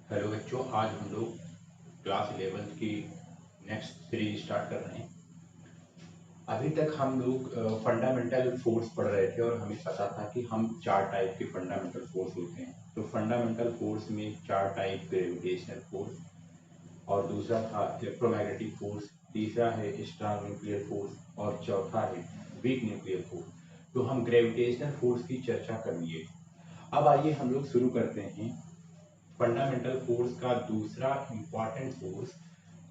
Hello बच्चों, आज हम लोग क्लास 11th की नेक्स्ट सीरीज स्टार्ट कर रहे हैं। अभी तक हम लोग फंडामेंटल फोर्स पढ़ रहे थे और हमें पता था कि हम चार टाइप के फंडामेंटल फोर्स होते हैं। तो फंडामेंटल फोर्स में चार टाइप: ग्रेविटेशनल फोर्स, और दूसरा था इलेक्ट्रोमैग्नेटिक फोर्स, तीसरा है स्ट्रॉन्ग न्यूक्लियर फोर्स, और चौथा है वीक न्यूक्लियर फोर्स। तो हम ग्रेविटेशनल फोर्स की चर्चा कर लिए। अब आइए हम लोग शुरू करते हैं फंडामेंटल फोर्स का दूसरा इंपॉर्टेंट फोर्स,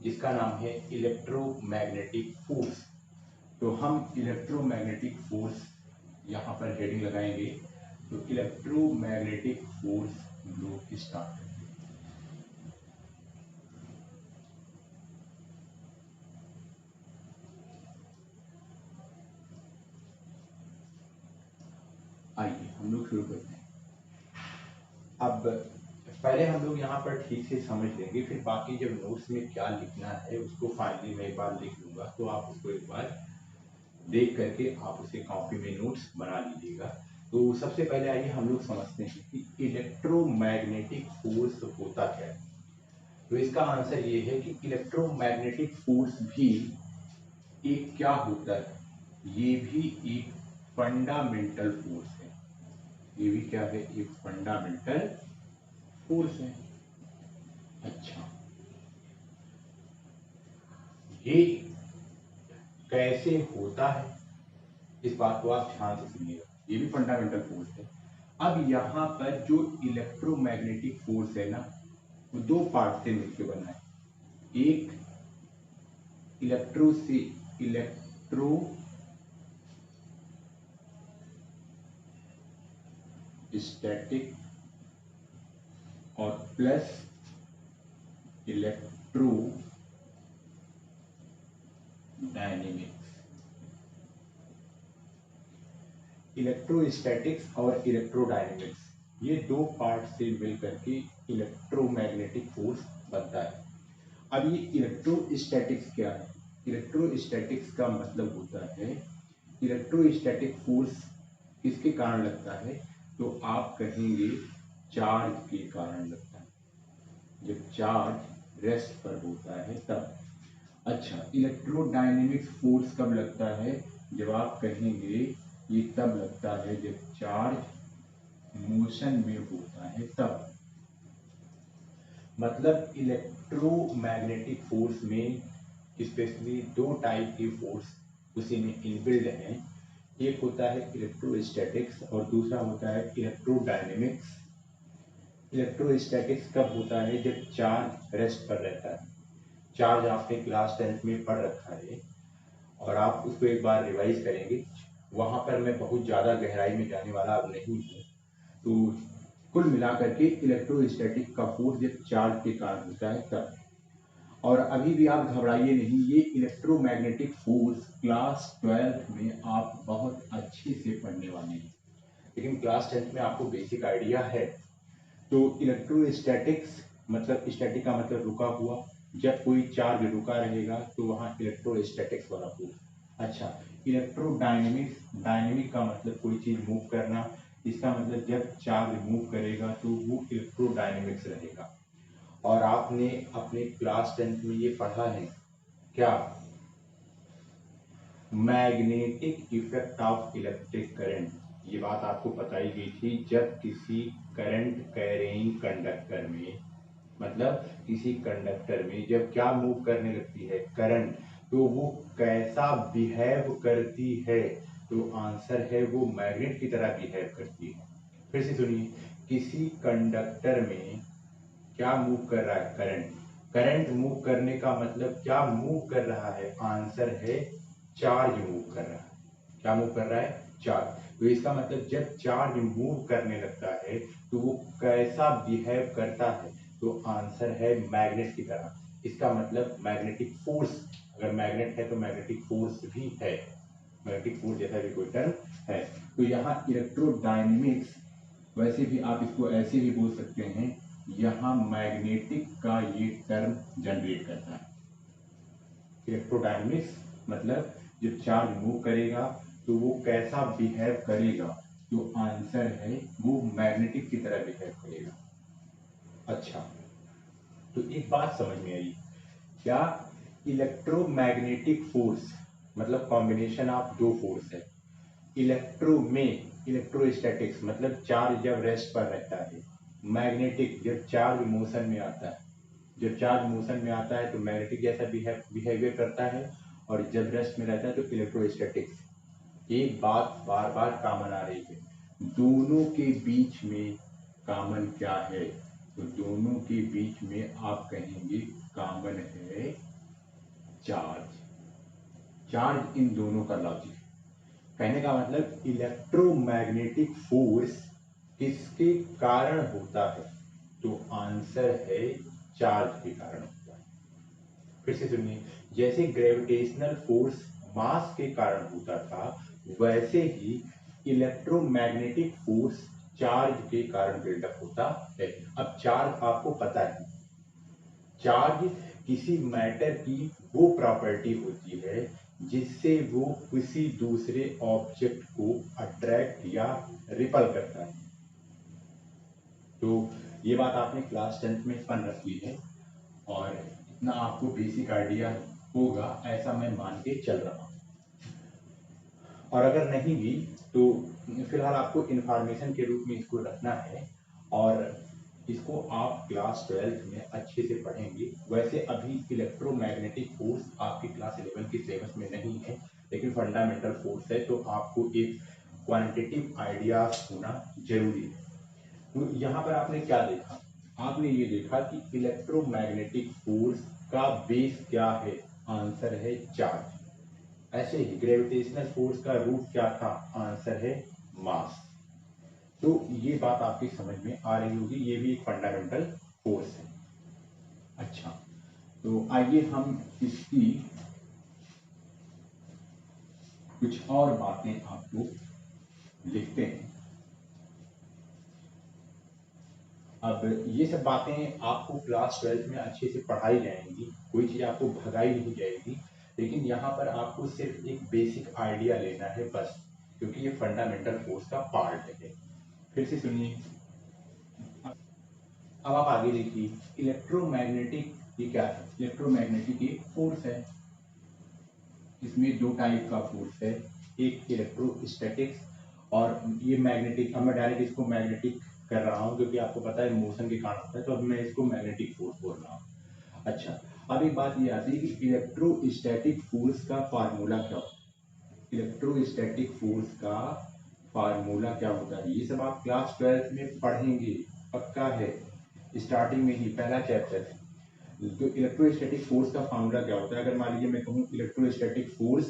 जिसका नाम है इलेक्ट्रोमैग्नेटिक फोर्स। तो हम इलेक्ट्रोमैग्नेटिक फोर्स यहाँ पर हेडिंग लगाएंगे। तो इलेक्ट्रोमैग्नेटिक फोर्स हम लोग स्टार्ट करेंगे। आइए हम लोग शुरू करते हैं। अब पहले हम लोग यहाँ पर ठीक से समझ लेंगे, फिर बाकी जब नोट्स में क्या लिखना है उसको फाइनली मैं एक बार लिख लूंगा, तो आप उसको एक बार देख करके आप उसे कॉपी में नोट्स बना लीजिएगा। तो सबसे पहले आइए हम लोग समझते हैं कि इलेक्ट्रोमैग्नेटिक फोर्स होता क्या है। तो इसका आंसर ये है कि इलेक्ट्रोमैग्नेटिक फोर्स भी एक क्या होता है, ये भी एक फंडामेंटल फोर्स है। ये भी क्या है, एक फंडामेंटल फोर्स है। अच्छा, ये कैसे होता है, इस बात को आप ध्यान से सुनिएगा। ये भी फंडामेंटल फोर्स है। अब यहाँ पर जो इलेक्ट्रोमैग्नेटिक फोर्स है ना, वो दो पार्ट से मिलकर बना है। एक इलेक्ट्रो स्टैटिक और प्लस इलेक्ट्रो डायनेमिक्स। इलेक्ट्रोस्टैटिक्स और इलेक्ट्रोडायनेमिक्स, ये दो पार्ट से मिलकर के इलेक्ट्रोमैग्नेटिक फोर्स बनता है। अब ये इलेक्ट्रोस्टैटिक्स क्या है? इलेक्ट्रोस्टैटिक्स का मतलब होता है, इलेक्ट्रोस्टैटिक फोर्स किसके कारण लगता है? तो आप कहेंगे चार्ज के कारण लगता है, जब चार्ज रेस्ट पर होता है तब। अच्छा, इलेक्ट्रोडायनेमिक्स फोर्स कब लगता है? जब आप कहेंगे ये तब लगता है जब चार्ज मोशन में होता है तब। मतलब इलेक्ट्रोमैग्नेटिक फोर्स में स्पेशली दो टाइप के फोर्स उसी में इनबिल्ड हैं। एक होता है इलेक्ट्रोस्टैटिक्स और दूसरा होता है इलेक्ट्रोडायनेमिक्स। इलेक्ट्रोस्टैटिक्स कब होता है? जब चार्ज रेस्ट पर रहता है। चार्ज आपने क्लास 10th में पढ़ रखा है और आप उसको एक बार रिवाइज करेंगे। वहां पर मैं बहुत ज़्यादा गहराई में जाने वाला अब नहीं हूँ। तो कुल मिलाकर के इलेक्ट्रोस्टैटिक का फोर्स जब चार्ज के कारण होता है तब। और अभी भी आप घबराइए नहीं, ये इलेक्ट्रोमैग्नेटिक फोर्स क्लास 12th में आप बहुत अच्छे से पढ़ने वाले हैं, लेकिन क्लास 10th में आपको बेसिक आइडिया है। तो इलेक्ट्रोस्टैटिक्स मतलब स्टैटिक का मतलब रुका हुआ, जब कोई चार्ज रुका रहेगा तो वहाँ इलेक्ट्रोस्टैटिक्स वाला फोर्स। अच्छा, इलेक्ट्रोडायनेमिक्स, डायनेमिक का मतलब कोई चीज मूव करना, इसका मतलब जब चार्ज मूव करेगा तो वो इलेक्ट्रोडायनेमिक्स रहेगा। और आपने अपने क्लास 10th में ये पढ़ा है क्या, magnetic effect of electric current. ये बात आपको बताई गई थी, जब किसी करंट कैरिंग कंडक्टर में, मतलब किसी कंडक्टर में जब क्या मूव करने लगती है, करंट, तो वो कैसा बिहेव करती है? तो आंसर है वो मैग्नेट की तरह बिहेव करती है। फिर से सुनिए, किसी कंडक्टर में क्या मूव कर रहा है? करंट। करंट मूव करने का मतलब क्या मूव कर रहा है? आंसर है चार्ज मूव कर रहा है। क्या मूव कर रहा है? चार्ज। तो इसका मतलब जब चार्ज मूव करने लगता है तो वो कैसा बिहेव करता है? तो आंसर है मैग्नेट की तरह। इसका मतलब मैग्नेटिक फोर्स, अगर मैग्नेट है तो मैग्नेटिक फोर्स भी है, मैग्नेटिक फोर्स जैसा भी कोई टर्म है। तो यहाँ इलेक्ट्रोडायनेमिक्स, वैसे भी आप इसको ऐसे भी बोल सकते हैं, यहाँ मैग्नेटिक का ये टर्म जनरेट करता है। इलेक्ट्रोडायनेमिक्स मतलब जब चार्ज मूव करेगा तो वो कैसा बिहेव करेगा? तो आंसर है वो मैग्नेटिक की तरह बिहेव करेगा। अच्छा, तो एक बात समझ में आई क्या? इलेक्ट्रोमैग्नेटिक फोर्स मतलब कॉम्बिनेशन ऑफ दो फोर्स है। इलेक्ट्रो में इलेक्ट्रोस्टैटिक्स मतलब चार्ज जब रेस्ट पर रहता है, मैग्नेटिक जब चार्ज मोशन में आता है। जब चार्ज मोशन में आता है तो मैग्नेटिक जैसा बिहेवियर करता है, और जब रेस्ट में रहता है तो इलेक्ट्रोस्टैटिक्स। एक बात बार बार कॉमन आ रही है, दोनों के बीच में कॉमन क्या है? तो दोनों के बीच में आप कहेंगे कॉमन है चार्ज। चार्ज इन दोनों का लॉजिक है। कहने का मतलब इलेक्ट्रोमैग्नेटिक फोर्स किसके कारण होता है? तो आंसर है चार्ज के कारण होता है। फिर से सुनिए, जैसे ग्रेविटेशनल फोर्स मास के कारण होता था, वैसे ही इलेक्ट्रोमैग्नेटिक फोर्स चार्ज के कारण बिल्डअप होता है। अब चार्ज आपको पता है, चार्ज किसी मैटर की वो प्रॉपर्टी होती है जिससे वो किसी दूसरे ऑब्जेक्ट को अट्रैक्ट या रिपल करता है। तो ये बात आपने क्लास 10th में पढ़ रखी है, और इतना आपको बेसिक आइडिया होगा ऐसा मैं मान के चल रहा हूँ। और अगर नहीं भी तो फिलहाल आपको इंफॉर्मेशन के रूप में इसको रखना है, और इसको आप क्लास 12th में अच्छे से पढ़ेंगे। वैसे अभी इलेक्ट्रोमैग्नेटिक फोर्स आपकी क्लास 11 के सिलेबस में नहीं है, लेकिन फंडामेंटल फोर्स है, तो आपको एक क्वांटिटिव आइडिया होना जरूरी है। तो यहाँ पर आपने क्या देखा? आपने ये देखा कि इलेक्ट्रोमैग्नेटिक फोर्स का बेस क्या है? आंसर है चार्ज। ऐसे ही ग्रेविटेशनल फोर्स का रूट क्या था? आंसर है मास। तो ये बात आपकी समझ में आ रही होगी, ये भी एक फंडामेंटल फोर्स है। अच्छा, तो आइए हम इसकी कुछ और बातें आपको लिखते हैं। अब ये सब बातें आपको क्लास 12th में अच्छे से पढ़ाई जाएंगी, कोई चीज़ आपको भगाई नहीं जाएगी, लेकिन यहाँ पर आपको सिर्फ एक बेसिक आइडिया लेना है बस, क्योंकि ये फंडामेंटल फोर्स का पार्ट है। फिर से सुनिए, अब आप आगे देखिए, इलेक्ट्रोमैग्नेटिक ये क्या है? इलेक्ट्रोमैग्नेटिक एक फोर्स है। इसमें दो टाइप का फोर्स है, एक इलेक्ट्रोस्टैटिक्स और ये मैग्नेटिक। अब मैं डायरेक्ट इसको मैग्नेटिक कर रहा हूँ क्योंकि आपको पता है मोशन के कारण होता है, तो अब मैं इसको मैग्नेटिक फोर्स बोल रहा हूँ। अच्छा, अब एक बात ये आती है कि इलेक्ट्रोस्टैटिक फोर्स का फार्मूला क्या होता है? इलेक्ट्रोस्टैटिक फोर्स का फार्मूला क्या होता है? ये सब आप क्लास 12th में पढ़ेंगे, पक्का है, स्टार्टिंग में ही पहला चैप्टर है। तो इलेक्ट्रोस्टैटिक फोर्स का फार्मूला क्या होता है? अगर मान लीजिए मैं कहूँ इलेक्ट्रोस्टैटिक फोर्स,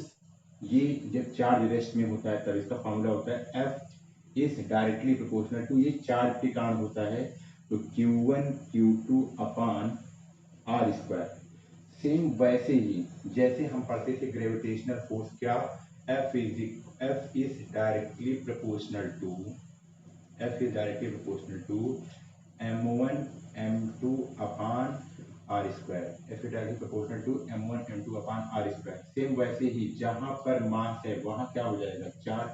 ये जब चार्ज रेस्ट में होता है तब इसका फार्मूला होता है F is directly proportional to, ये चार्ज के कारण होता है, तो Q1 Q2 upon R square. Same वैसे ही जैसे हम पढ़ते थे ग्रेविटेशनल फोर्स, क्या? F is directly proportional to m1 m2 upon R square. F is directly proportional to m1 m2 upon R square. Same वैसे ही जहां पर मास है वहां क्या हो जाएगा? चार्ज,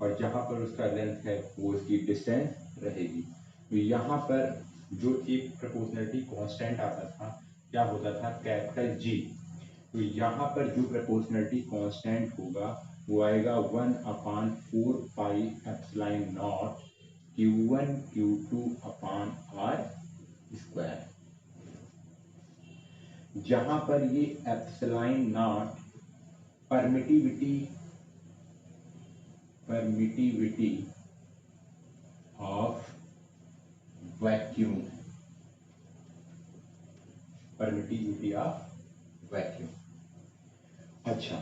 और जहां पर उसका लेंथ है वो उसकी डिस्टेंस रहेगी। तो यहाँ पर जो एक प्रोपोर्शनलिटी कांस्टेंट आता था, क्या होता था? Capital G। तो यहाँ पर जो प्रोपोर्शनलिटी कांस्टेंट होगा वो आएगा 1/4 pi epsilon naught Q1 Q2 upon R square. जहां पर ये epsilon naught permittivity of vacuum, permittivity of vacuum. अच्छा,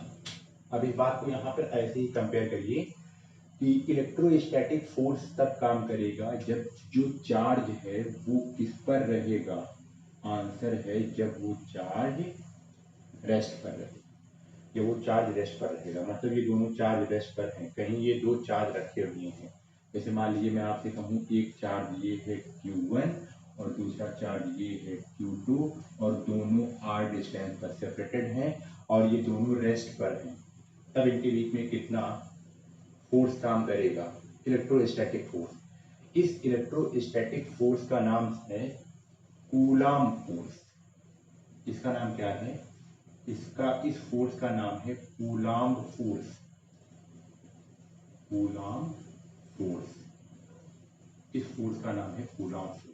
अब इस बात को यहाँ पर ऐसे ही कंपेयर करिए कि इलेक्ट्रोस्टैटिक फोर्स तब काम करेगा जब जो चार्ज है वो किस पर रहेगा? आंसर है जब वो चार्ज रेस्ट पर रहेगा। जब वो चार्ज रेस्ट पर रहेगा मतलब ये दोनों चार्ज रेस्ट पर हैं, कहीं ये दो चार्ज रखे हुए हैं। जैसे मान लीजिए मैं आपसे कहूँ एक चार्ज ये है Q1 और दूसरा चार्ज ये है Q2, और दोनों r डिस्टेंस पर सेपरेटेड हैं और ये दोनों रेस्ट पर हैं, तब इनके बीच में कितना फोर्स काम करेगा? Electrostatic force. इस इलेक्ट्रोस्टैटिक फोर्स का नाम है कूलाम फोर्स, इसका नाम क्या है, इस फोर्स का नाम है कूलाम फोर्स। कूलाम फोर्स, इस फोर्स का नाम है कूलाम फोर्स।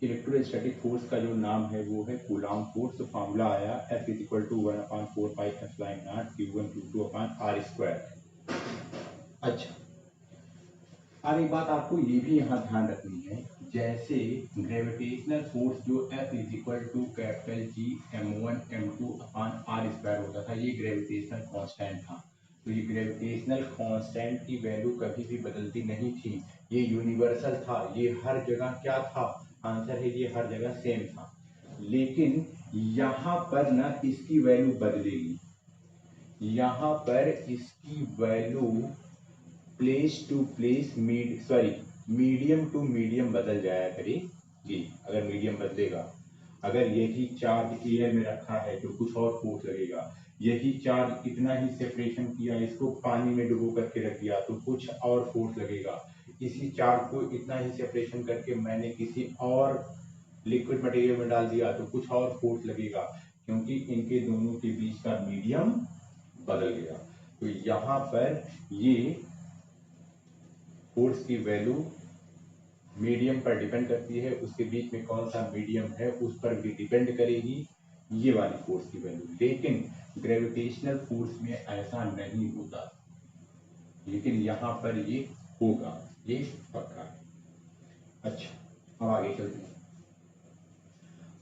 इलेक्ट्रोस्टैटिक फोर्स का जो नाम है वो है कूलाम फोर्स। तो फॉर्मूला आया F = 1/4πε0 Q1 Q2/r²। अच्छा, अब एक बात आपको ये भी यहाँ ध्यान रखनी है, जैसे ग्रेविटेशनल फोर्स जो F = G m1m2/r² होता था, ये ग्रेविटेशनल कांस्टेंट था। तो ये ग्रेविटेशनल कांस्टेंट की वैल्यू कभी भी बदलती नहीं थी, ये यूनिवर्सल था, ये हर जगह क्या था, आंसर है ये हर जगह सेम था। लेकिन यहाँ पर ना इसकी वैल्यू बदलेगी, यहाँ पर इसकी value place to place medium to medium बदल जाया करेगी। अगर मीडियम बदलेगा, अगर यही चार्ज एयर में रखा है तो कुछ और फोर्स लगेगा, यही चार्ज इतना ही सेपरेशन किया, इसको पानी में डुबो करके रख दिया तो कुछ और फोर्स लगेगा, इसी चार्ज को इतना ही सेपरेशन करके मैंने किसी और लिक्विड मटेरियल में डाल दिया तो कुछ और फोर्स लगेगा, क्योंकि इनके दोनों के बीच का मीडियम बदल गया। तो यहाँ पर ये फोर्स की वैल्यू मीडियम पर डिपेंड करती है, उसके बीच में कौन सा मीडियम है उस पर भी डिपेंड करेगी ये वाली फोर्स की वैल्यू। लेकिन ग्रेविटेशनल फोर्स में ऐसा नहीं होता, लेकिन यहाँ पर ये होगा, ये पक्का है। अच्छा, अब आगे चलते हैं।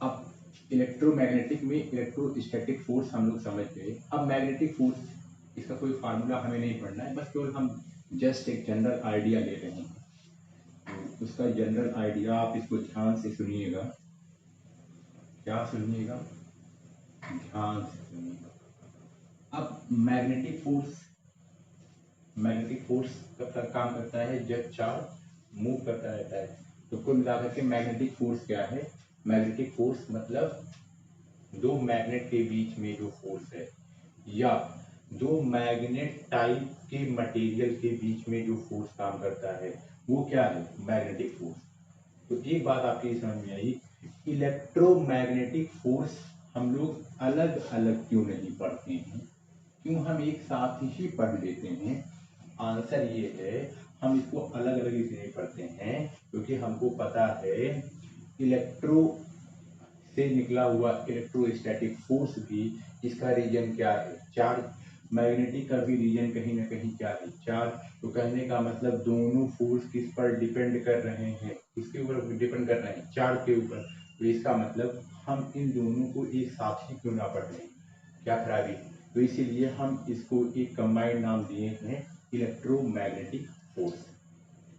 अब इलेक्ट्रोमैग्नेटिक में इलेक्ट्रोस्टैटिक फोर्स हम लोग समझ गए। अब मैग्नेटिक फोर्स, इसका कोई फार्मूला हमें नहीं पढ़ना है, बस केवल हम जस्ट एक जनरल आइडिया ले रहे हैं। उसका जनरल आइडिया आप इसको ध्यान से सुनिएगा, क्या सुनिएगा, ध्यान से सुनिएगा। अब मैग्नेटिक फोर्स कब तक काम करता है, जब चार्ज मूव करता रहता है। तो कुल मिलाकर के मैग्नेटिक फोर्स क्या है, मैग्नेटिक फोर्स मतलब दो मैग्नेट के बीच में जो फोर्स है, या दो मैग्नेट टाइप के मटेरियल के बीच में जो फोर्स काम करता है, वो क्या है, मैग्नेटिक फोर्स। तो एक बात आपकी समझ में आई, इलेक्ट्रोमैग्नेटिक फोर्स हम लोग अलग अलग क्यों नहीं पढ़ते हैं, क्यों हम एक साथ ही पढ़ लेते हैं। आंसर ये है, हम इसको अलग अलग इसलिए पढ़ते हैं क्योंकि हमको पता है इलेक्ट्रो से निकला हुआ इलेक्ट्रोस्टैटिक फोर्स भी, इसका रीजन क्या है, चार्ज। मैग्नेटिक का भी रीजन कहीं ना कहीं क्या है, चार्ज। तो कहने का मतलब दोनों फोर्स किस पर डिपेंड कर रहे हैं, किसके ऊपर डिपेंड कर रहे हैं, चार्ज के ऊपर। तो इसका मतलब हम इन दोनों को एक साथ ही क्यों ना पढ़ लें, क्या खराबी। तो इसीलिए हम इसको एक कंबाइंड नाम दिए हैं, इलेक्ट्रोमैग्नेटिक फोर्स।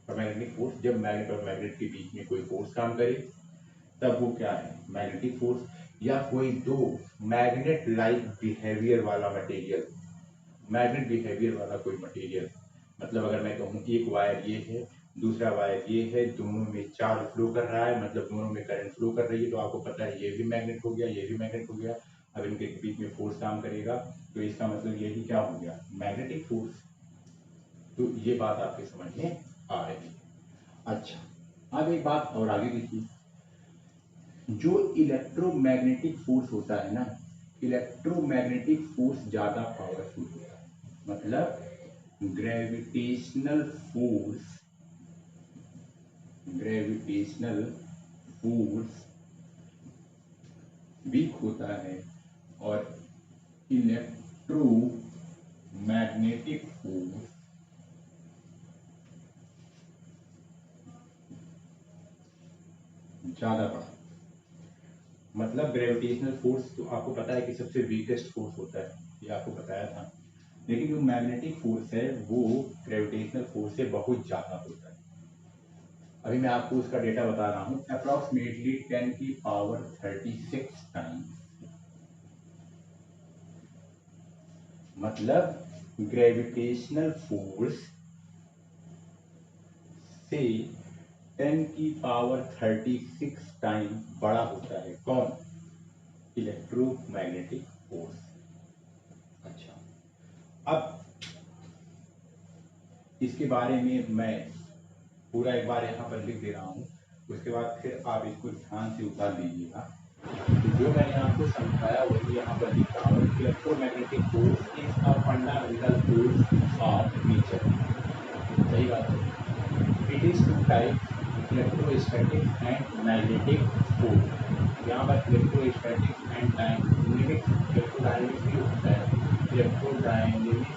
और मैग्नेटिक फोर्स, जब मैग्नेट और मैग्नेट के बीच में कोई फोर्स काम करे तब वो क्या है, मैग्नेटिक फोर्स। या कोई दो मैग्नेट लाइक बिहेवियर वाला मटेरियल, मैग्नेट बिहेवियर वाला कोई मटेरियल, मतलब अगर मैं कहूँ एक वायर ये है, दूसरा वायर ये है, दोनों में चार्ज फ्लो कर रहा है, मतलब दोनों में करंट फ्लो कर रही है, तो आपको पता है ये भी मैग्नेट हो गया, ये भी मैग्नेट हो गया। अब इनके बीच में फोर्स काम करेगा तो इसका मतलब यही क्या हो गया, मैग्नेटिक फोर्स। तो ये बात आपके समझ में आ रही है। अच्छा, अब एक बात और आगे देखिए, जो इलेक्ट्रोमैग्नेटिक फोर्स होता है ना, इलेक्ट्रोमैग्नेटिक फोर्स ज्यादा पावरफुल होता है, मतलब ग्रेविटेशनल फोर्स वीक होता है और इलेक्ट्रोमैग्नेटिक फोर्स ज्यादा बढ़ता है। मतलब ग्रेविटेशनल फोर्स तो आपको पता है कि सबसे वीकेस्ट फोर्स होता है, ये आपको बताया था। लेकिन जो मैग्नेटिक फोर्स है वो ग्रेविटेशनल फोर्स से बहुत ज्यादा होता है। अभी मैं आपको उसका डेटा बता रहा हूँ, अप्रॉक्सीमेटली 10⁻36 टाइम। मतलब ग्रेविटेशनल फोर्स से 10⁻36 टाइम बड़ा होता है कौन, इलेक्ट्रोमैग्नेटिक फोर्स। अच्छा, अब इसके बारे में मैं पूरा एक बार यहाँ पर लिख दे रहा हूँ, उसके बाद फिर आप इसको ध्यान से उतार लीजिएगा। जो मैंने आपको समझाया वही यहाँ पर लिख रहा हूँ। Electromagnetic force is a fundamental force of nature. सही बात है। It is two type, electrostatic and magnetic force. यहाँ पर इलेक्ट्रोस्टैटिक एंड डायनेमिक्स, इलेक्ट्रोडायनेमिक्स भी होता है। इलेक्ट्रोडायनेमिक्स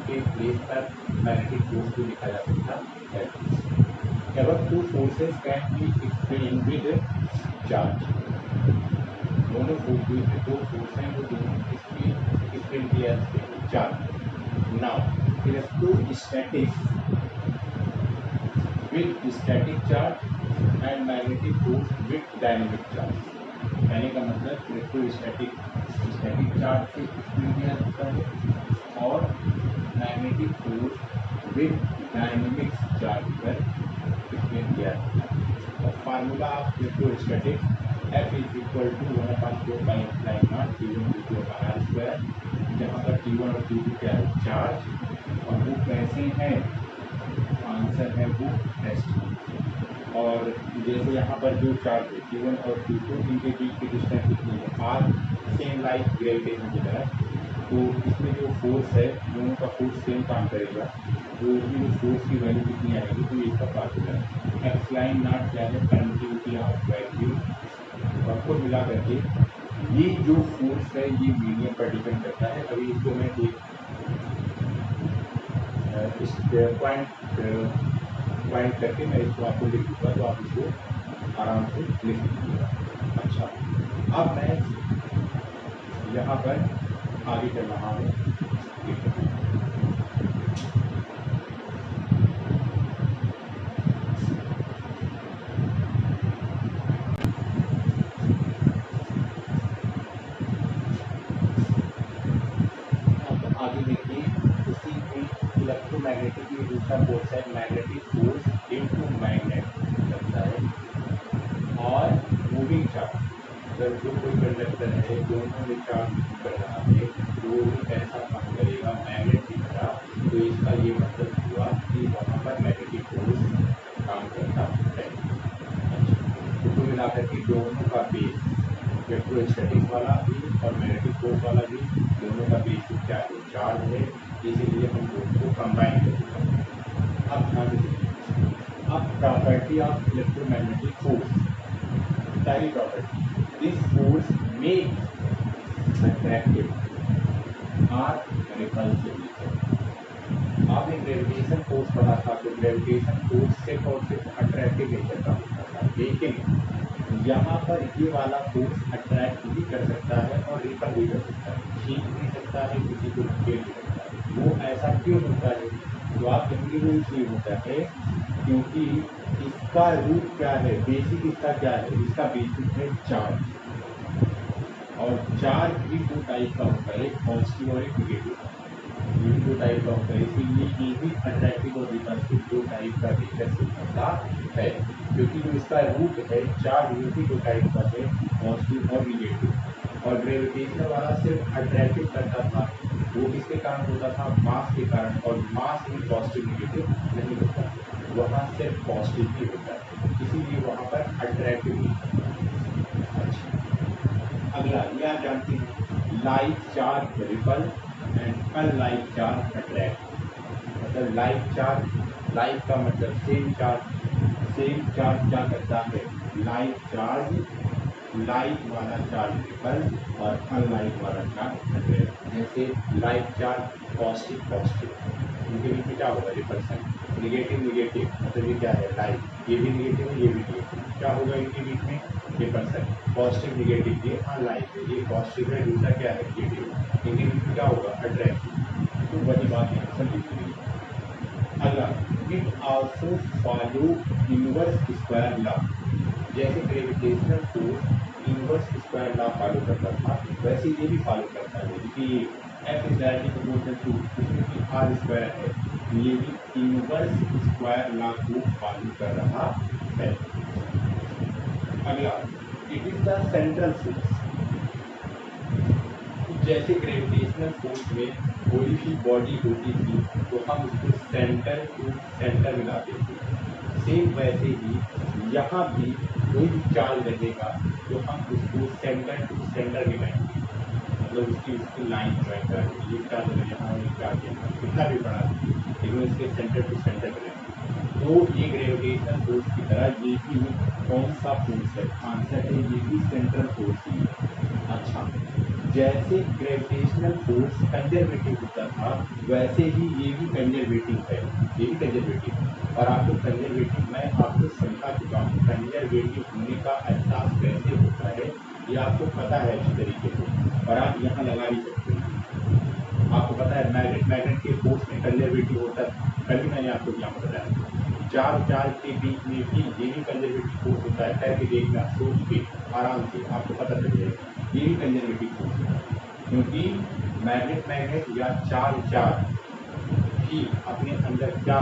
के प्लेस पर मैग्नेटिक फोर्स को लिखा जा सकता है। Above two forces can be explained with charge। दोनों दो फोर्स हैं वो दोनों एक्सप्लेन किया charge. Now electrostatics with static charge and magnetic force with dynamic charge। कहने का मतलब इलेक्ट्रोस्टैटिक स्टैटिक चार्ज से एक्सप्लेन किया जाता है और magnetic force with dynamic charge पर एक्सप्लेन किया जाता है। और formula of electrostatic F is equal to 1/4 pi epsilon naught T1 T2 R square, जहाँ पर T1 और T2 क्या है चार्ज, और वो कैसे हैं, आंसर है वो टेस्ट। और जैसे यहाँ पर जो चार्ज है T1 और T2, इनके बीच की डिस्टेंस कितनी है R, सेम लाइक ग्रेविटेशन की तरह। तो इसमें जो फोर्स है दोनों का फोर्स सेम काम करेगा, तो इसमें जो फोर्स की वैल्यू कितनी आएगी, तो इसका फार्मूला है एप्सिलॉन नॉट क्या है, कंटिन्यूटी ऑफ वैल्यू। सबको मिला करके ये जो फोर्स है ये मीडियम पर डिपेंड करता है। अभी इसको मैं एक इस पॉइंट करके मैं इसको आपको लिख दूँगा, तो आप इसको आराम से लिख लीजिएगा। अच्छा, अब मैं यहाँ पर आगे चल रहा हूँ। आगे देखिए, इसी में इलेक्ट्रोमैग्नेटिक में दूसरा फोर्स है मैग्नेटिक फोर्स इनटू मैग्नेट लगता है। और मूविंग चार्ज, अगर जो कोई कंडक्टर है दोनों में चार्ज कर रहा है तो वो भी कैसा काम करेगा, मैग्नेट की तरह। तो इसका ये मतलब हुआ कि वहाँ पर मैग्नेटिक फोर्स काम करता है। तो कुल मिलाकर के दोनों का बेस, इलेक्ट्रोस्टैटिक वाला भी और मैग्नेटिक फोर्स वाला भी, दोनों का बेस क्या है, चार्ज है। इसीलिए हम दोनों को कंबाइन करेंगे। अब ध्यान दीजिए, अब प्रॉपर्टी ऑफ इलेक्ट्रोमैग्नेटिक फोर्स, पहली property, this force make attractive और रिपल्सिव। आपने ग्रेविटेशन फोर्स पढ़ा था, तो ग्रेविटेशन फोर्स सिर्फ और सिर्फ अट्रैक्टिव नेचर का होता था, लेकिन यहाँ पर ये वाला फोर्स अट्रैक्ट भी कर सकता है और रिपल भी कर सकता है, खींच भी सकता है, किसी को धकेल भी सकता है। वो ऐसा क्यों होता है, तो आप कहेंगे वो इसलिए होता है क्योंकि इसका रूट क्या है, बेसिक इसका क्या है, इसका बेसिक है चार्ज। और चार्ज भी दो टाइप का होता है, एक पॉजिटिव और एक नेगेटिव। ये भी दो टाइप का होता है, इसीलिए ये भी अट्रैक्टिव और रिपल्सिव दो टाइप का नेचर से होता है। क्योंकि जो इसका रूट है चार्ज, वो भी दो टाइप का है, पॉजिटिव और निगेटिव। और ग्रेविटेशन वाला सिर्फ अट्रैक्टिव करता था, वो किसके कारण होता था, मास के कारण। और मास में पॉजिटिव निगेटिव नहीं होता, वहाँ सिर्फ पॉजिटिव ही होता है, इसीलिए वहाँ पर अट्रैक्टिव नहीं होता। अच्छा, अगला ये आप जानते हैं, like charge ripple and unlike charge attract. मतलब लाइक चार्ज, लाइक का मतलब सेम चार्ज क्या करता है, लाइक चार्ज, लाइक वाला चार्ज रिपल और अनलाइक वाला चार्ज अट्रैक्ट। जैसे लाइक चार्ज पॉजिटिव, इनके बीच में क्या होगा, रिपल्सन। निगेटिव, मतलब ये क्या है, लाइक, ये भी निगेटिव है, ये भी निगेटिव, क्या होगा इनके बीच में, रिपल्सन। पॉजिटिव निगेटिव, ये अनलाइक है, ये पॉजिटिव है, दूसरा क्या है, निगेटिव, इनके बीच में क्या होगा, अट्रैक्टिव। तो वही बात यहाँ पर लिखी गई है। अगला, it also follow inverse square law. जैसे gravitational force inverse square law follow करता था, वैसे ये भी फॉलो करता है कि F is directly proportional to, इसमें कि R स्क्वायर है, ये भी इनवर्स स्क्वायर लॉ को फॉलो कर रहा है। अगला, it is the central force. जैसे ग्रेविटेशनल फोर्स में कोई भी बॉडी होती थी तो हम उसको सेंटर टू सेंटर मिलाते थे। सेम वैसे ही यहाँ भी कोई भी चार्ज रहेगा तो हम उसको सेंटर टू सेंटर मिलाएंगे, मतलब उसकी लाइन ज्वाइन करेंगे। ये चार्ज अगर यहाँ और ये चार्ज यहाँ कितना भी बड़ा लेकिन इसके सेंटर टू सेंटर मिलाएंगे। तो ये ग्रेविटेशनल फोर्स की तरह ये भी कौन सा फोर्स है? आंसर है ये भी सेंट्रल फोर्स ही है। अच्छा, जैसे ग्रेविटेशनल फोर्स कंजर्वेटिव होता था वैसे ही ये भी कंजर्वेटिव है, ये भी कंजर्वेटिव है। और आपको कंजर्वेटिव मैं आपको समझा चुका हूँ, कंजर्वेटिव होने का एहसास कैसे होता है ये आपको पता है अच्छी तरीके से, और आप यहाँ लगा भी सकते हैं। आपको पता है मैग्नेट के फोर्स में कंजर्वेटिव होता है, कल भी मैंने आपको यहाँ बताया। चार्ज के बीच में भी ये भी कंजर्वेटिव फोर्स होता है, करके देखना, सोच के आराम से आपको पता चल जाएगा, ये भी कंजर्वेटिव फोर्स है। क्योंकि मैग्नेट या चार्ज भी अपने अंदर क्या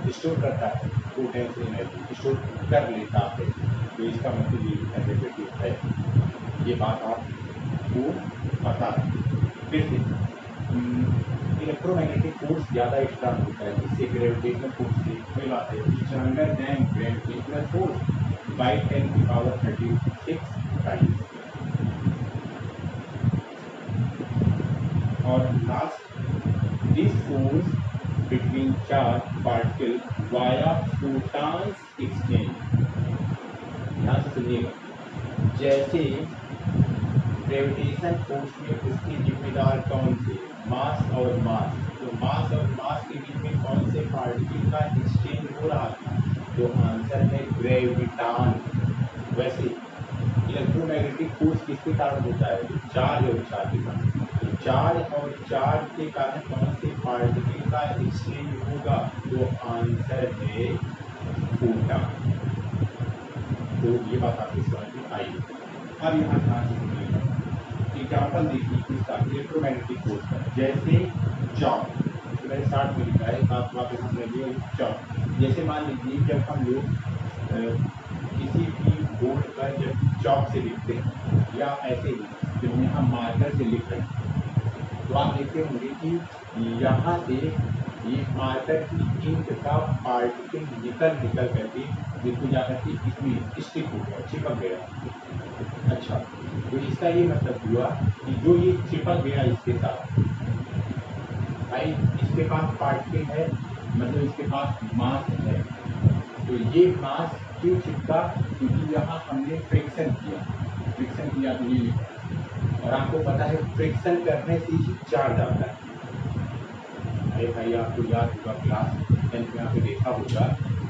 स्टोर करता है? पोटेंशियल एनर्जी स्टोर कर लेता है, तो इसका मतलब ये कंजर्वेटिव है। ये बात आपको पता है। फिर से इलेक्ट्रोमैग्नेटिक फोर्स ज़्यादा स्ट्रांग होता है, इससे ग्रेविटेशनल फोर्स से कोई बात है stronger than gravitational force by 10⁻36 times. और last, this force between charge particle via photons exchange. ध्यान से सुनिएगा, जैसे ग्रेविटेशन फोर्स में उसके जिम्मेदार कौन थे? मास और मास। तो मास और मास के बीच में कौन से पार्टिकल का एक्सचेंज हो रहा था? तो आंसर है ग्रेविटान। वैसे इलेक्ट्रोमैग्नेटिक फोर्स किसके कारण होता है? चार्ज और चार्ज के कारण। तो चार्ज और चार्ज के कारण कौन से पार्टिकल का एक्सचेंज होगा? तो आंसर है फोटॉन। तो ये बात आपकी समझ में आई। अब यहाँ ध्यान से सुनिएगा, एग्जाम्पल देखिए इसका इलेक्ट्रोमैग्नेटिक फोर्स का। जैसे चॉक, तो मैंने 60 में लिखा है, आप वापस समझिए चॉक। जैसे मान लीजिए जब हम लोग किसी भी बोर्ड पर जब चॉक से लिखते हैं या ऐसे ही जब यहाँ मार्कर से लिख रहे हैं तो आप देखते होंगे कि यहाँ से ये मार्कर की इंक का पार्टिकल निकल करके जिसको जाकर के इसमें स्टिक हो गया, चिपक गया। अच्छा, तो इसका ये मतलब हुआ कि जो ये चिपक गया इसके साथ, भाई इसके पास पार्टिकल है, मतलब इसके पास मास है। तो ये मास क्यों चिपका? क्योंकि यहाँ हमने फ्रिक्शन किया तो ये, और आपको पता है फ्रिक्शन करने से ही चार्ज आता है। अरे भाई आपको याद होगा क्लास 10 में आपने देखा होगा,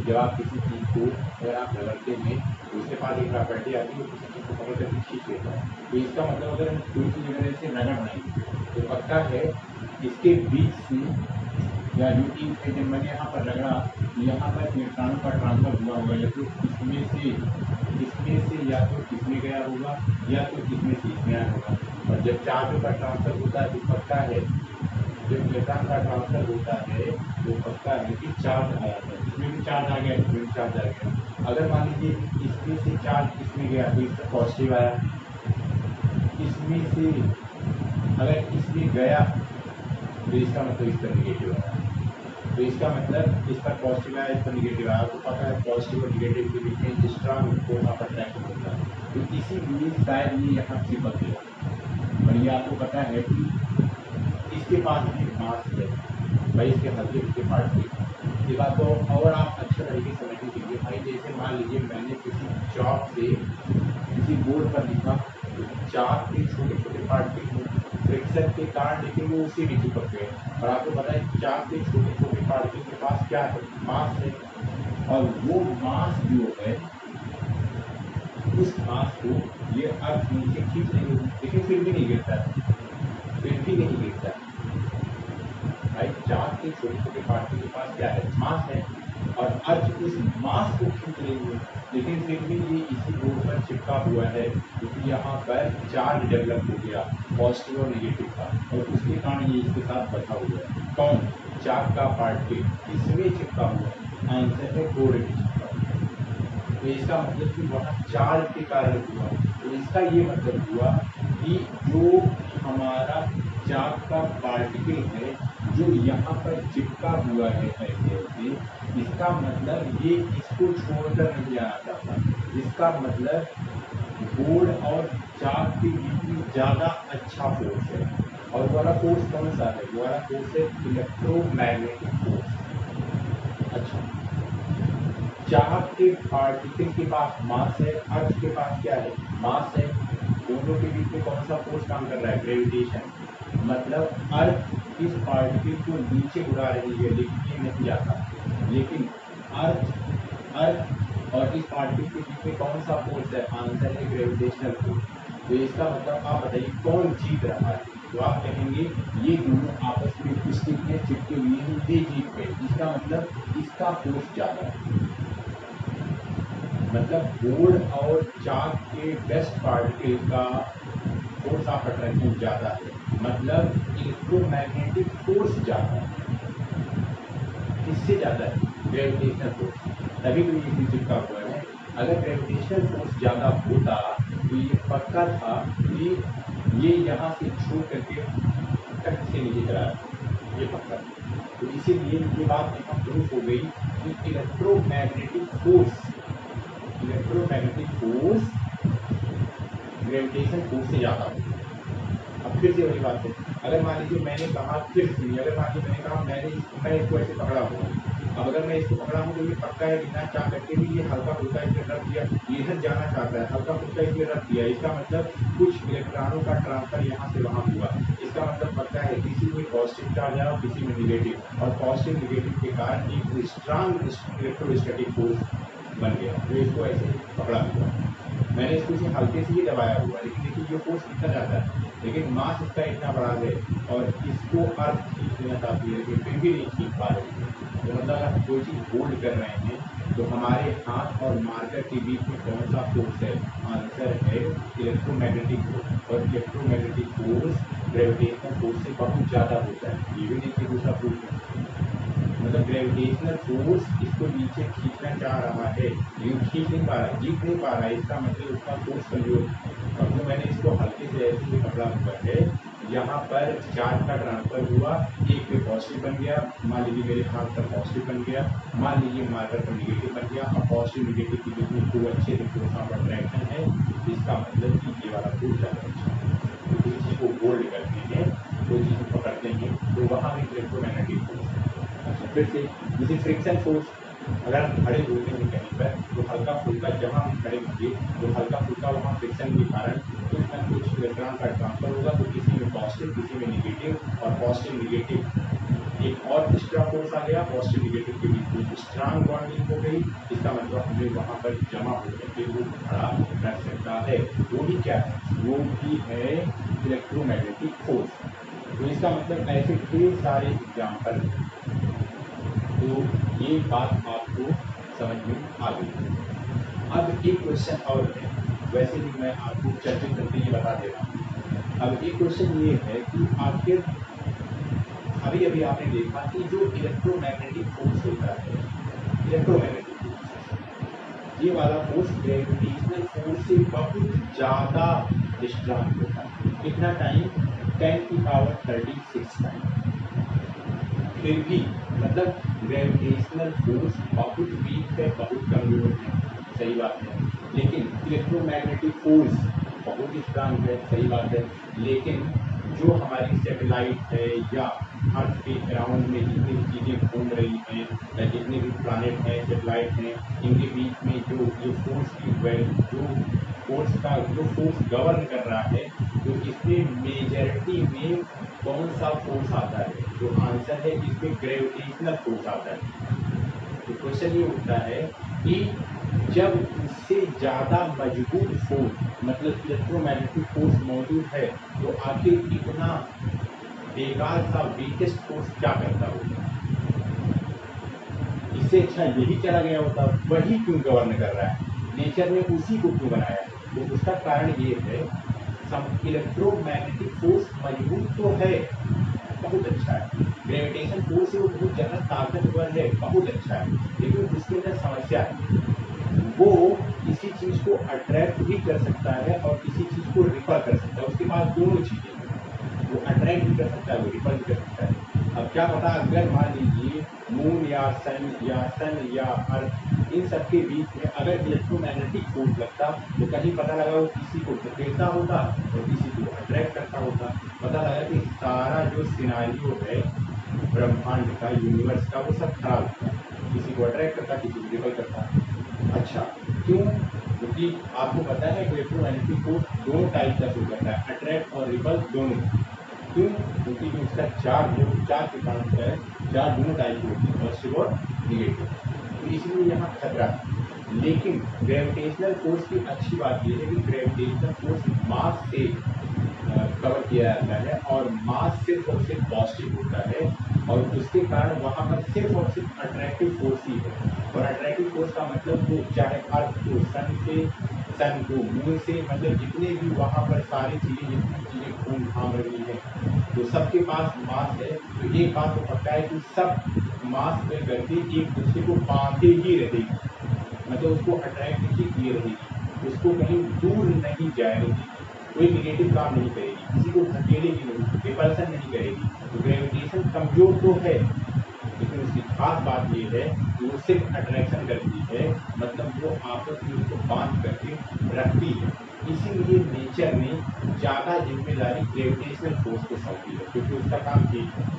जब आप किसी चीज़ को अगर आप रगड़ते हैं तो उसके पास एक प्रॉपर्टी आती है, किसी चीज़ को पकड़ कर खींच लेता है। तो इसका मतलब अगर हम कोई चीज़ अगर ऐसे रगड़ नहीं तो पक्का है इसके बीच से या जो चीज़ है जब मैंने यहाँ पर रगड़ा यहाँ पर इलेक्ट्रॉनों का ट्रांसफर हुआ होगा, या तो इसमें से या तो इसमें गया होगा या तो इसमें से इसमें आया होगा। और जब चार्जों का ट्रांसफर होता है तो पक्का है जब इलेक्ट्रॉन का ट्रांसफर होता है तो पक्का है कि चार्ज आया था, इसमें भी चार्ज आ गया, इसमें भी चार्ज आ गया। अगर मान लीजिए इसमें से चार्ज इसमें गया तो इसका पॉजिटिव आया, इसमें से अगर इसमें गया तो इसका मतलब इस पर निगेटिव आया। तो इसका मतलब इस पर पॉजिटिव आया, इस पर निगेटिव आया। आपको पता है पॉजिटिव और निगेटिव के बीच में स्ट्रॉन्ग फोर्स ऑफ अट्रैक्शन होता है, तो इसीलिए शायद ये यहाँ चिपक गया। और ये आपको पता है कि इसके पास भी मास है, भाई इसके हल्के हल्के पार्ट के। ये बात को और आप अच्छे तरीके से समझने के लिए, भाई जैसे मान लीजिए मैंने किसी चॉक से किसी बोर्ड पर लिखा, चाक के छोटे छोटे पार्ट के फ्रिक्शन के कारण लेकिन वो उसी में चिपक गए। और आपको पता है चाक के छोटे छोटे पार्ट के पास क्या है? मास है। और वो मास जो है उस मास को ये अर्थ नीचे खींच नहीं, लेकिन फिर भी नहीं गिरता है, भाई चार्ज के छोटे छोटे पार्टिकल के पास क्या है? मास है। और अर्थ उस मास को खींच रही है, लेकिन फिर भी ये इसी बोर्ड पर चिपका हुआ है क्योंकि यहाँ पर चार्ज डेवलप हो गया पॉजिटिव और नेगेटिव का, और उसके कारण ये इसके साथ बचा हुआ है। कौन? चार्ज का पार्टिकल इसमें चिपका हुआ है। आंसर है बोर्ड में चिपका हुआ। तो इसका मतलब कि वहाँ चार्ज के कारण हुआ। तो इसका ये मतलब हुआ कि जो हमारा चार्ज का पार्टिकल है जो यहाँ पर चिपका हुआ है ऐसे ऐसे, इसका मतलब ये इसको छोड़कर नहीं जाना चाहता। इसका मतलब बोर्ड और चार्ज के बीच में ज़्यादा अच्छा फोर्स है। और वो वाला फोर्स कौन सा है? वो वाला फोर्स है इलेक्ट्रोमैग्नेटिक फोर्स। अच्छा, चार्ज के पार्टिकल के पास मास है, अर्थ के पास क्या है? मास है। दोनों के बीच में कौन सा फोर्स काम कर रहा है? ग्रेविटेशन। मतलब अर्थ इस पार्टिकल को नीचे उड़ा रही है लेकिन ये नहीं जाता। लेकिन अर्थ और इस पार्टिकल के बीच में कौन सा फोर्स है? आंसर है ग्रेविटेशनल फोर्स। तो इसका मतलब आप बताइए कौन जीत रहा है? तो आप कहेंगे ये दोनों आपस में स्टिक में चिपके हुए हैं, ये जीत गए। इसका मतलब इसका फोर्स ज़्यादा है। मतलब बोर्ड और चार्ज के बेस्ट पार्टिकल का फोर्स ऑफ अट्रैक्शन ज़्यादा है। मतलब इलेक्ट्रोमैग्नेटिक फोर्स ज़्यादा है। किससे ज़्यादा है? Gravitational force. तभी तो ये चिपका हुआ है। अगर ग्रेविटेशनल फोर्स ज़्यादा होता तो ये पक्का था कि ये यहाँ से छू करके कट से नीचे चला जाता, ये पक्का। तो इसीलिए ये बात यहाँ प्रूफ हो गई कि इलेक्ट्रोमैग्नेटिक फोर्स ग्रेविटेशन फोर्स से ज़्यादा होता है। अब फिर से वही बात है, अगर मान लीजिए मैंने कहा फिर सुनिए, अगर मान लीजिए मैंने कहा मैं इसको ऐसे पकड़ा हुआ हूँ। अब अगर मैं इसको पकड़ा हूँ तो ये पक्का है बिना चाह करके भी ये हल्का फुल्का इसमें रख दिया, ये इधर जाना चाहता है, हल्का फुल्का इसमें रख दिया। इसका मतलब कुछ इलेक्ट्रॉनों का ट्रांसफर यहाँ से वहाँ हुआ। इसका मतलब पक्का है किसी में पॉजिटिव चार्ज आया और किसी में निगेटिव, और पॉजिटिव निगेटिव के कारण एक स्ट्रांग इलेक्ट्रोस्टैटिक फोर्स बन गया जो इसको ऐसे पकड़ा हुआ है। मैंने इसको इसे हल्के से ही दबाया हुआ, लेकिन देखिए ये फोर्स कितना जाता है, लेकिन मास इसका इतना बड़ा है और इसको अर्थ खींच लेना चाहती है लेकिन फिर भी नहीं खींच पा रही है। तो मतलब अगर हम कोई चीज़ होल्ड कर रहे हैं तो हमारे हाथ और मार्कर के बीच में कौन सा फोर्स है? आंसर है इलेक्ट्रोमैग्नेटिक फोर्स। और इलेक्ट्रोमैग्नेटिक फोर्स ग्रेविटेशनल फोर्स से बहुत ज़्यादा होता है। ये भी देखिए दूसरा प्रूफ है। मतलब ग्रेविटेशनल फोर्स इसको नीचे खींचना चाह रहा है, यूँ खींच नहीं पा रहा, जीत नहीं पा रहा है। इसका मतलब उसका फोर्स कमजोर है। और जो मैंने इसको हल्के से ऐसे ही पकड़ा हुआ है, यहाँ पर चार्ज का ट्रांसफर हुआ, एक पे पॉजिटिव बन गया, मान लीजिए मेरे हाथ पर पॉजिटिव बन गया, मान लीजिए मार्कर पर निगेटिव बन गया। और पॉजिटिव निगेटिव के बीच में खूब अच्छे से फोर्स ऑफ अट्रैक्शन है। इसका मतलब कि ये वाला फोर्स ज़्यादा अच्छा है। तो किसी चीज़ को होल्ड करते हैं, कोई चीज़ को पकड़ते हैं, तो वहाँ भी इलेक्ट्रोमैग्नेटिक फोर्स है। अच्छा, फिर से जैसे फ्रिक्शन फोर्स, अगर हम खड़े होते हैं कहीं पर तो हल्का फुल्का, जहाँ हम खड़े होंगे तो हल्का फुल्का वहाँ फ्रिक्शन के कारण कुछ ना कुछ इलेक्ट्रॉन का ट्रांसफर होगा। तो किसी में पॉजिटिव किसी में निगेटिव, और पॉजिटिव निगेटिव एक और एक्स्ट्रा फोर्स आ गया, पॉजिटिव निगेटिव के बीच में स्ट्रांग बॉन्डिंग हो गई। इसका मतलब हमें वहाँ पर जमा हो करके वो खड़ा रख सकता है। वो भी क्या है? वो भी है इलेक्ट्रोमैग्नेटिक फोर्स। तो इसका मतलब ऐसे ढेर सारे एग्जाम्पल। तो ये बात आपको समझ में आ गई। अब एक क्वेश्चन और है, वैसे भी मैं आपको चलते चलते ये बता दे रहा हूँ। अब एक क्वेश्चन ये है कि आखिर अभी अभी आपने देखा कि जो इलेक्ट्रोमैग्नेटिक फोर्स होता है, इलेक्ट्रोमैग्नेटिक फोर्स, ये वाला फोर्स ग्रेविटेशनल फोर्स से बहुत ज़्यादा स्ट्रांग होता है। कितना टाइम? 10⁻36 टाइम। फिर भी मतलब ग्रेविटेशनल फोर्स बहुत वीक है, बहुत कमजोर है, सही बात है। लेकिन इलेक्ट्रोमैग्नेटिक फोर्स बहुत स्ट्रांग है, सही बात है। लेकिन जो हमारी सैटेलाइट है या अर्थ के अराउंड में जितनी भी चीज़ें घूम रही हैं या जितने भी प्लानिट हैं, सैटेलाइट हैं, इनके बीच में जो ये फोर्स की जो फोर्स गवर्न कर रहा है, तो इसमें मेजॉरिटी में कौन सा फोर्स आता है? तो आंसर है इसमें ग्रेविटेशनल फोर्स आता है। तो क्वेश्चन ये उठता है कि जब इससे ज़्यादा मजबूत फोर्स मतलब इलेक्ट्रोमैग्नेटिक फोर्स मौजूद है तो आखिर इतना बेकार सा वीकेस्ट फोर्स क्या करता होगा? इससे अच्छा यही चला गया होता, वही क्यों गवर्न कर रहा है? नेचर ने उसी को क्यों बनाया? तो उसका कारण ये है, इलेक्ट्रोमैग्नेटिक फोर्स मजबूत तो है, बहुत अच्छा है, ग्रेविटेशन फोर्स से वो बहुत ज़्यादा ताकतवर है, बहुत अच्छा है, लेकिन उसके अंदर समस्या है। वो किसी चीज़ को अट्रैक्ट भी कर सकता है और किसी चीज़ को रिपल कर सकता है, उसके पास दोनों चीज़ें हैं। वो अट्रैक्ट भी कर सकता है, वो रिपल भी कर सकता है। अब क्या पता अगर मान लीजिए मून या सन या अर्थ इन सब के बीच में अगर इलेक्ट्रोमैग्नेटिक फोर्स लगता तो कहीं पता लगा वो किसी को धकेलता होता और किसी को अट्रैक्ट करता होता। पता लगा कि सारा जो सिनारियो है ब्रह्मांड का, यूनिवर्स का, वो सब खराब होता, किसी को अट्रैक्ट करता, किसी को रिपल करता। अच्छा, क्यों? क्योंकि आपको पता है इलेक्ट्रोमैग्नेटिक फोर्स दोनों टाइप का शो करता है, अट्रैक्ट और रिपल दोनों। क्यों? क्योंकि जो उसका चार्ज के कारण होता है, चार्ज दोनों टाइप की होती है, पॉजिटिव और निगेटिव, तो इसलिए यहाँ खतरा है। लेकिन ग्रेविटेशनल फोर्स की अच्छी बात यह है कि ग्रेविटेशनल फोर्स मास से कवर किया जाता है और मास सिर्फ और सिर्फ पॉजिटिव होता है और उसके कारण वहाँ पर सिर्फ और सिर्फ अट्रैक्टिव फोर्स ही है। और अट्रैक्टिव फोर्स का मतलब वो चाहे अर्थ को सन को मून से, मतलब जितने भी वहाँ पर सारी चीज़ें, जितनी चीज़ें घूम घाम रही हैं, तो सबके पास मास है। तो एक बात तो पक्का है कि सब मास पे करके एक दूसरे को बांधे ही रहेगी, मतलब उसको अट्रैक्ट ही किए रहेगी, उसको कहीं दूर नहीं जाएगी, कोई निगेटिव काम नहीं करेगी, किसी को धकेलेगी नहीं, रिपल्सन नहीं करेगी। तो ग्रेविटेशन कमजोर तो है, लेकिन उसकी खास बात यह है कि वो सिर्फ अट्रैक्शन करती है, मतलब वो आपस में उसको बांध करके रखती है। इसीलिए नेचर ने ज़्यादा जिम्मेदारी ग्रेविटेशनल फोर्स को सौंपी है, क्योंकि उसका काम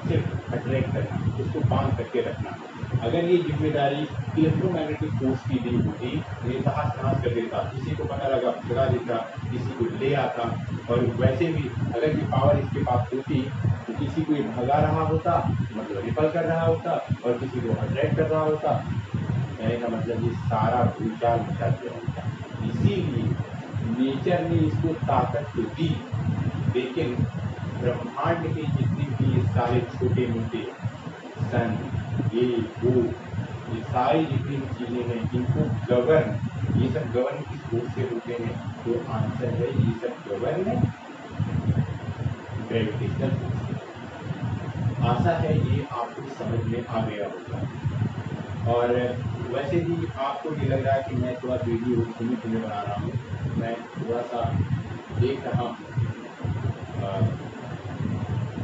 सिर्फ अट्रैक्ट करना, उसको बांध करके रखना। अगर ये जिम्मेदारी इलेक्ट्रोमैग्नेटिक फोर्स की दी होती, ये तहस नहस कर देता, किसी को पता लगा भगा देता, किसी को ले आता। और वैसे भी अगर ये पावर इसके पास होती तो किसी को ये भगा रहा होता, मतलब रिपल कर रहा होता, और किसी को अट्रैक्ट कर रहा होता। कहने का मतलब ये सारा भूचाल मचा दिया होता। इसीलिए नेचर ने इसको ताकत तो दी, लेकिन ब्रह्मांड के जितने भी ये सारे छोटे मोटे सन, ये वो, ये सारी जितनी भी चीजें हैं, इनको गवर्न, ये सब गवर्न किस फोर्स से होते हैं? तो आंसर है ये सब गवर्न ग्रेविटेशनल फोर्स से। आशा है ये आपको समझ में आ गया होगा। और वैसे भी आपको ये लग रहा है कि मैं थोड़ा वीडियो धीमे धीमे बना रहा हूँ, मैं थोड़ा सा देख रहा हूँ,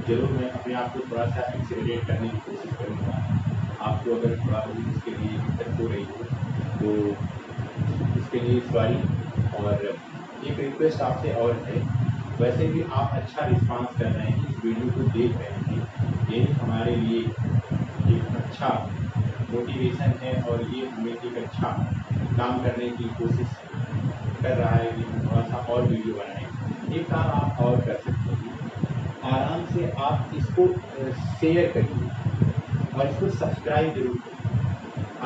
जरूर मैं अपने आप को थोड़ा सा एक्सेलरेट करने की कोशिश करूँगा। आपको अगर थोड़ा भी इसके लिए दिक्कत हो रही हो तो इसके लिए सॉरी। और एक रिक्वेस्ट आपसे और है, वैसे भी आप अच्छा रिस्पांस कर रहे हैं, इस वीडियो को देख रहे हैं, यही हमारे लिए एक अच्छा मोटिवेशन है और ये हमें एक अच्छा काम करने की कोशिश कर रहा है कि हम थोड़ा सा और वीडियो बनाएं। एक काम आप और कर सकते हैं, आराम से आप इसको शेयर करिए और इसको सब्सक्राइब जरूर करिए।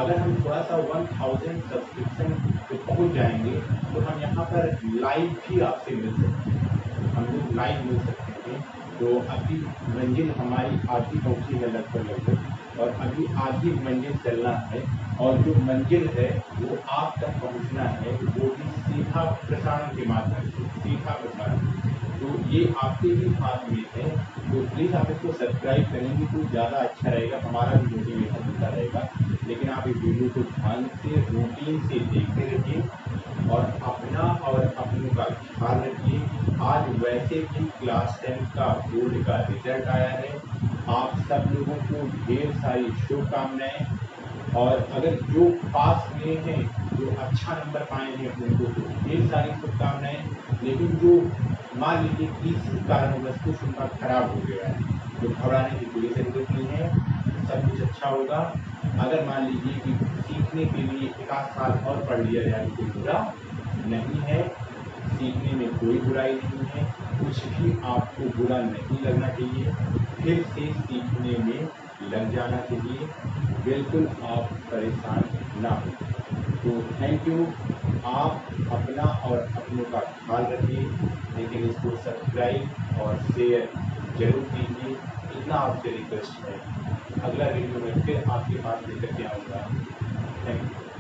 अगर हम थोड़ा सा 1000 सब्सक्रिप्शन पे पहुंच जाएंगे तो हम यहाँ पर लाइव भी आपसे मिल सकते हैं, हम लोग लाइव मिल सकते हैं। तो अभी मंजिल हमारी आधी पहुंची है लगभग, और अभी आधी मंजिल चलना है, और जो मंजिल है वो आप तक पहुंचना है, वो भी सीधा प्रसारण के माध्यम से, सीधा प्रसारण। तो ये आपके ही हाथ में है, तो प्लीज़ आप इसको सब्सक्राइब करेंगे तो ज़्यादा अच्छा रहेगा, हमारा भी मोटिवेशन मिलता रहेगा। लेकिन आप इस वीडियो को ध्यान से, रूटीन से देखते रहिए और अपना और अपनों का ख्याल रखिए। आज वैसे भी क्लास 10 का बोर्ड का रिजल्ट आया है, आप सब लोगों को ढेर सारी शुभकामनाएं। और अगर जो पास हुए हैं, जो अच्छा नंबर पाए हैं, उनको तो ढेर सारी शुभकामनाएं। लेकिन जो मान लीजिए किसी कारणवश कुछ उनका खराब हो गया है, तो घबराने की कोई ज़रूरत नहीं है, सब कुछ अच्छा होगा। अगर मान लीजिए कि सीखने के लिए एक आध साल और पढ़ लिया जाए तो कोई बुरा नहीं है, सीखने में कोई बुराई नहीं है, कुछ भी आपको बुरा नहीं लगना चाहिए, फिर से सीखने में लग जाना चाहिए, बिल्कुल आप परेशान ना हो। तो थैंक यू, आप अपना और अपनों का ख्याल रखिए, लेकिन इसको सब्सक्राइब और शेयर जरूर कीजिए, इतना आपसे रिक्वेस्ट है। अगला वीडियो में फिर आपके पास लेकर के आऊँगा। Thank you.